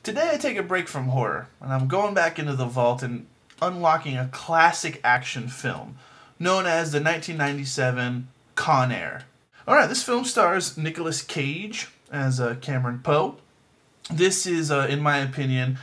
Today I take a break from horror, and I'm going back into the vault and unlocking a classic action film known as the 1997 Con Air. Alright, this film stars Nicolas Cage as Cameron Poe. This is, in my opinion,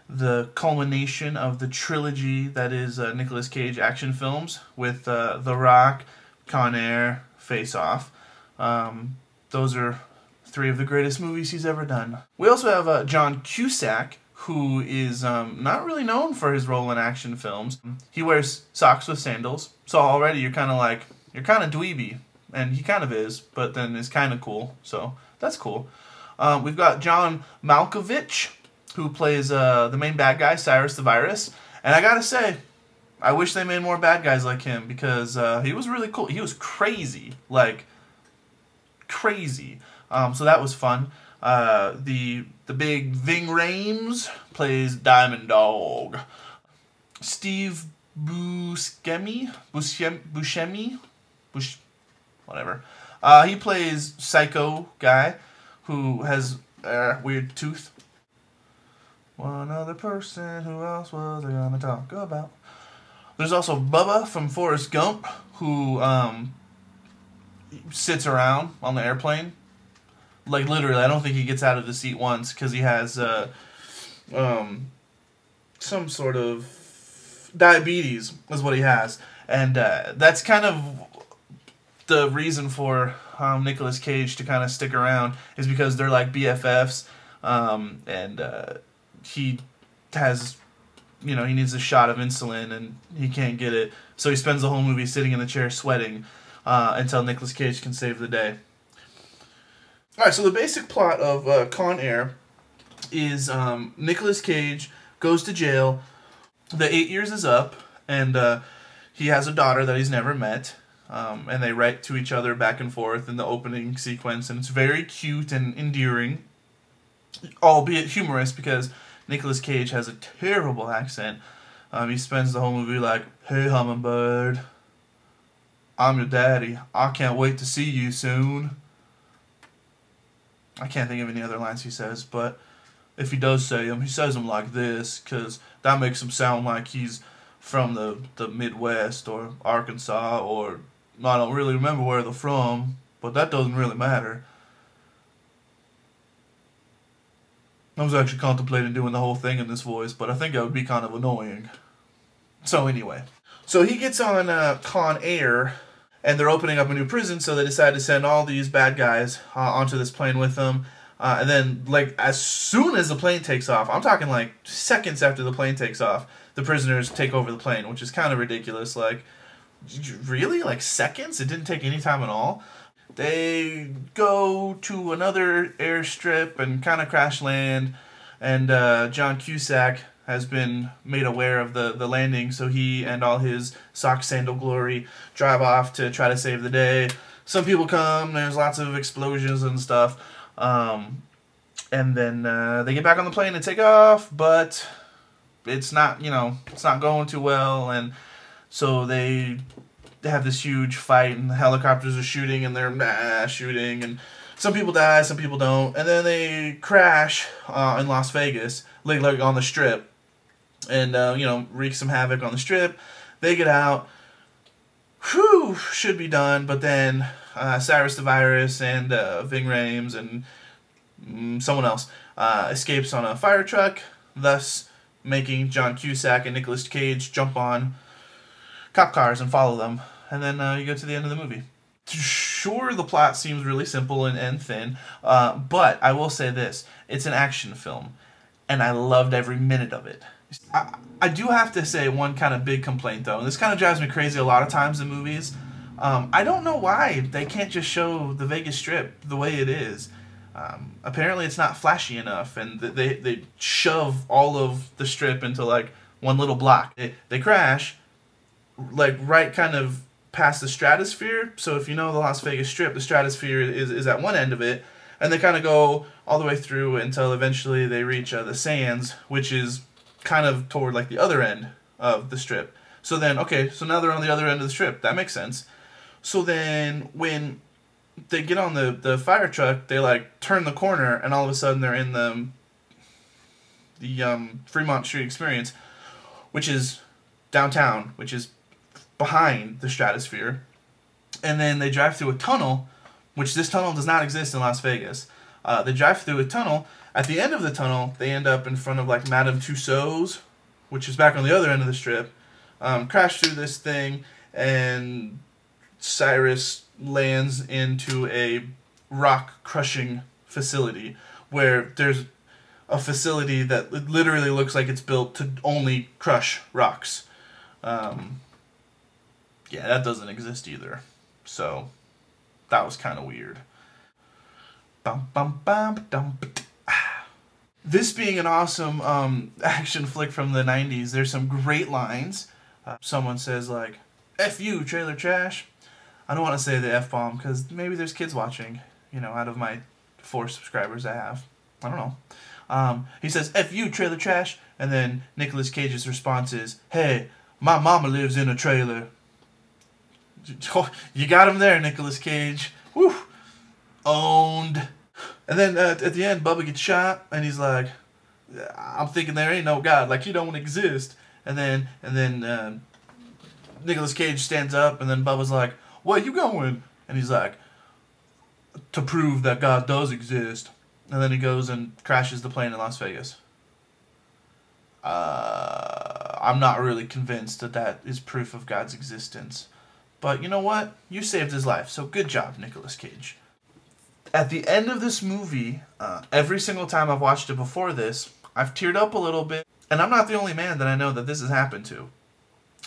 the culmination of the trilogy that is Nicolas Cage action films with The Rock, Con Air, Face Off. Those are three of the greatest movies he's ever done. We also have John Cusack, who is not really known for his role in action films. He wears socks with sandals, so already you're kind of dweeby, and he kind of is, but then is kind of cool, so that's cool. We've got John Malkovich, who plays the main bad guy, Cyrus the Virus, and I gotta say, I wish they made more bad guys like him, because he was really cool. He was crazy, like, crazy. So that was fun. The big Ving Rhames plays Diamond Dog. Steve Buscemi, whatever. He plays Psycho guy who has a weird tooth. One other person, who else was I gonna talk about? There's also Bubba from Forrest Gump, who sits around on the airplane. Like, literally, I don't think he gets out of the seat once, because he has some sort of diabetes, is what he has. And that's kind of the reason for Nicolas Cage to kind of stick around, is because they're like BFFs, and he has, you know, he needs a shot of insulin, and he can't get it. So he spends the whole movie sitting in the chair sweating until Nicolas Cage can save the day. Alright, so the basic plot of Con Air is Nicolas Cage goes to jail, the 8 years is up, and he has a daughter that he's never met, and they write to each other back and forth in the opening sequence, and it's very cute and endearing, albeit humorous, because Nicolas Cage has a terrible accent. He spends the whole movie like, "Hey Hummingbird, I'm your daddy, I can't wait to see you soon." I can't think of any other lines he says, but if he does say them, he says them like this, because that makes him sound like he's from the Midwest or Arkansas, or I don't really remember where they're from, but that doesn't really matter. I was actually contemplating doing the whole thing in this voice, but I think that would be kind of annoying. So anyway, so he gets on Con Air, and they're opening up a new prison, so they decide to send all these bad guys onto this plane with them. And then, like, as soon as the plane takes off, I'm talking like seconds after the plane takes off, the prisoners take over the plane, which is kind of ridiculous. Like, really? Like, seconds? It didn't take any time at all? They go to another airstrip and kind of crash land, and John Cusack has been made aware of the landing, so he and all his sock sandal glory drive off to try to save the day. Some people come, there's lots of explosions and stuff, and then they get back on the plane and take off, but it's not, you know, it's not going too well, and so they have this huge fight, and the helicopters are shooting, and they're shooting, and some people die, some people don't, and then they crash in Las Vegas, like on the Strip, and you know, wreak some havoc on the Strip. They get out, whew, should be done, but then Cyrus the Virus and Ving Rhames and someone else escapes on a fire truck, thus making John Cusack and Nicolas Cage jump on cop cars and follow them, and then you go to the end of the movie. Sure, the plot seems really simple and thin, but I will say this, it's an action film, and I loved every minute of it. I do have to say one kind of big complaint, though, and this kind of drives me crazy a lot of times in movies. I don't know why they can't just show the Vegas Strip the way it is. Apparently it's not flashy enough, and they shove all of the Strip into like one little block. They crash like right kind of past the Stratosphere, so if you know the Las Vegas Strip, the Stratosphere is at one end of it, and they kind of go all the way through until eventually they reach the Sands, which is kind of toward like the other end of the Strip. So then, okay, so now they're on the other end of the Strip. That makes sense. So then when they get on the fire truck, they like turn the corner, and all of a sudden they're in the Fremont Street Experience, which is downtown, which is behind the Stratosphere. And then they drive through a tunnel, which this tunnel does not exist in Las Vegas. They drive through a tunnel. At the end of the tunnel, they end up in front of like Madame Tussauds, which is back on the other end of the strip. Crash through this thing, and Cyrus lands into a rock crushing facility where there's a facility that literally looks like it's built to only crush rocks. Yeah, that doesn't exist either. So that was kind of weird. This being an awesome action flick from the 90s, there's some great lines. Someone says like, F you, trailer trash. I don't want to say the F-bomb because maybe there's kids watching, you know, out of my 4 subscribers I have. I don't know. He says, F you, trailer trash. And then Nicolas Cage's response is, hey, my mama lives in a trailer. You got him there, Nicolas Cage. Woo! Owned. And then at the end, Bubba gets shot, and he's like, I'm thinking there ain't no God. Like, he don't exist. And then Nicolas Cage stands up, and then Bubba's like, where you going? And he's like, to prove that God does exist. And then he goes and crashes the plane in Las Vegas. I'm not really convinced that that is proof of God's existence. But you know what? You saved his life, so good job, Nicolas Cage. At the end of this movie, every single time I've watched it before this, I've teared up a little bit. And I'm not the only man that I know that this has happened to.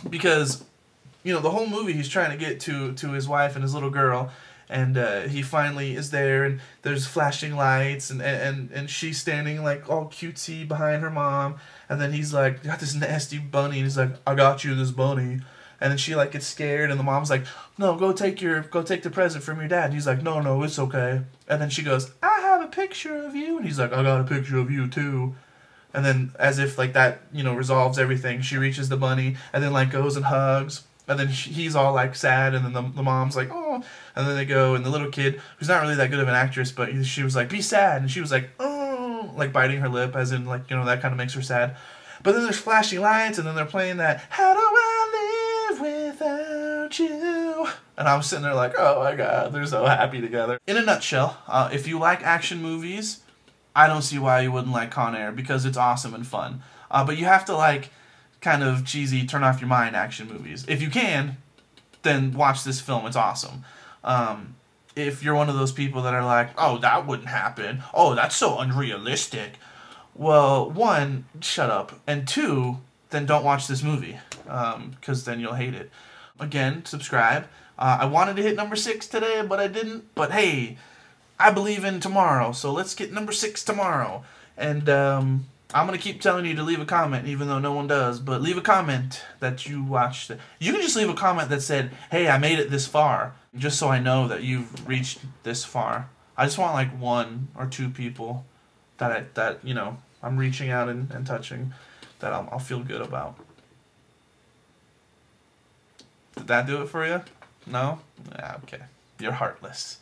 Because, you know, the whole movie he's trying to get to his wife and his little girl. And he finally is there, and there's flashing lights, and she's standing like all cutesy behind her mom. And then he's like, got this nasty bunny, and he's like, I got you this bunny. And then she like gets scared, and the mom's like, no, go take the present from your dad. And he's like, no, it's okay. And then she goes, I have a picture of you. And he's like, I got a picture of you too. And then as if like that, you know, resolves everything, she reaches the bunny, and then like goes and hugs. And then he's all like sad, and then the mom's like, oh. And then they go, and the little kid, who's not really that good of an actress, but she was like, be sad. And she was like, oh, like biting her lip, as in like, you know, that kind of makes her sad. But then there's flashing lights, and then they're playing that, how do I live without you? And I was sitting there like, oh my God, they're so happy together. In a nutshell, if you like action movies, I don't see why you wouldn't like Con Air, because it's awesome and fun. But you have to like kind of cheesy, turn off your mind action movies. If you can, then watch this film. It's awesome. If you're one of those people that are like, oh, that wouldn't happen. Oh, that's so unrealistic. Well, 1, shut up. And 2, then don't watch this movie, because then you'll hate it. Again, subscribe. I wanted to hit number 6 today, but I didn't. But hey, I believe in tomorrow, so let's get number 6 tomorrow. And I'm going to keep telling you to leave a comment, even though no one does. But leave a comment that you watched it. You can just leave a comment that said, hey, I made it this far, just so I know that you've reached this far. I just want like 1 or 2 people that you know, I'm reaching out and touching, that I'll feel good about. Did that do it for you? No? Yeah, okay. You're heartless.